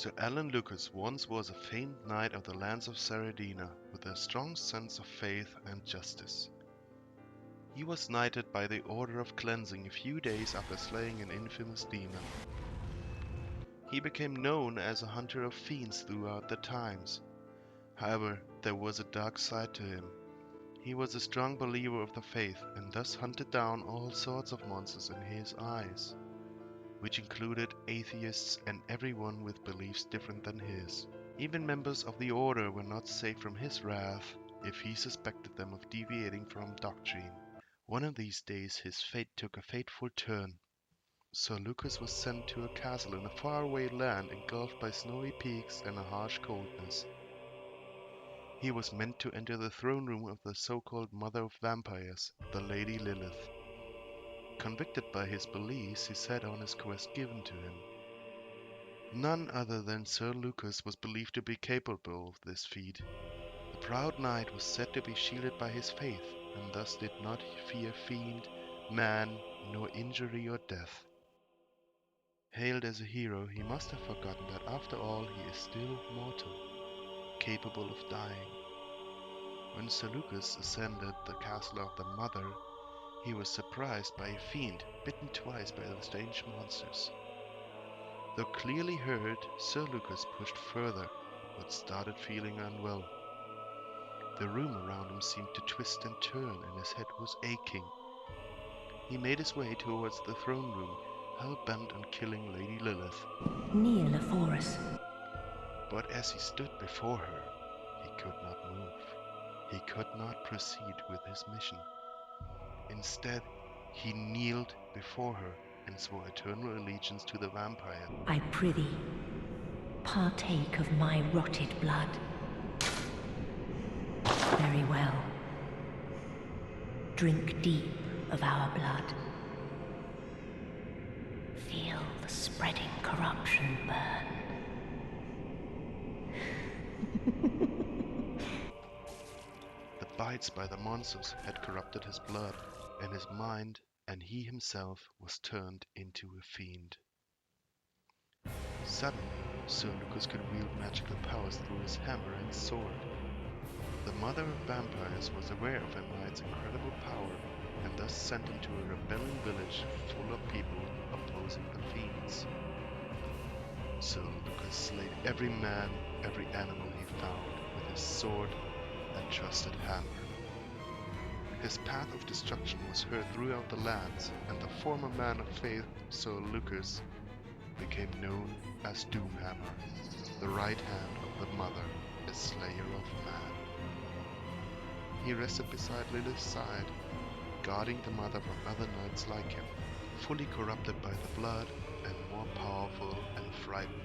Sir Alan Lucas once was a famed knight of the lands of Saradina with a strong sense of faith and justice. He was knighted by the Order of Cleansing a few days after slaying an infamous demon. He became known as a hunter of fiends throughout the times. However, there was a dark side to him. He was a strong believer of the faith and thus hunted down all sorts of monsters in his eyes, which included atheists and everyone with beliefs different than his. Even members of the Order were not safe from his wrath if he suspected them of deviating from doctrine. One of these days his fate took a fateful turn. Sir Lucas was sent to a castle in a faraway land engulfed by snowy peaks and a harsh coldness. He was meant to enter the throne room of the so-called Mother of Vampires, the Lady Lilith. Convicted by his beliefs, he set on his quest given to him. None other than Sir Lucas was believed to be capable of this feat. The proud knight was said to be shielded by his faith, and thus did not fear fiend, man, nor injury or death. Hailed as a hero, he must have forgotten that after all he is still mortal, capable of dying. When Sir Lucas ascended the castle of the Mother, he was surprised by a fiend bitten twice by the strange monsters. Though clearly hurt, Sir Lucas pushed further, but started feeling unwell. The room around him seemed to twist and turn, and his head was aching. He made his way towards the throne room, hell-bent on killing Lady Lilith. Kneel afore us. But as he stood before her, he could not move. He could not proceed with his mission. Instead, he kneeled before her and swore eternal allegiance to the vampire. I prithee, partake of my rotted blood. Very well. Drink deep of our blood. Feel the spreading corruption burn. The bites by the monsters had corrupted his blood and his mind, and he himself was turned into a fiend. Suddenly, Sir Lucas could wield magical powers through his hammer and sword. The Mother of Vampires was aware of her knight's incredible power and thus sent him to a rebelling village full of people opposing the fiends. Sir Lucas slayed every man, every animal he found with his sword and trusted hammer. His path of destruction was heard throughout the lands, and the former man of faith, Sir Lucas, became known as Doomhammer, the right hand of the Mother, the slayer of man. He rested beside Lilith's side, guarding the Mother from other knights like him, fully corrupted by the blood and more powerful and frightened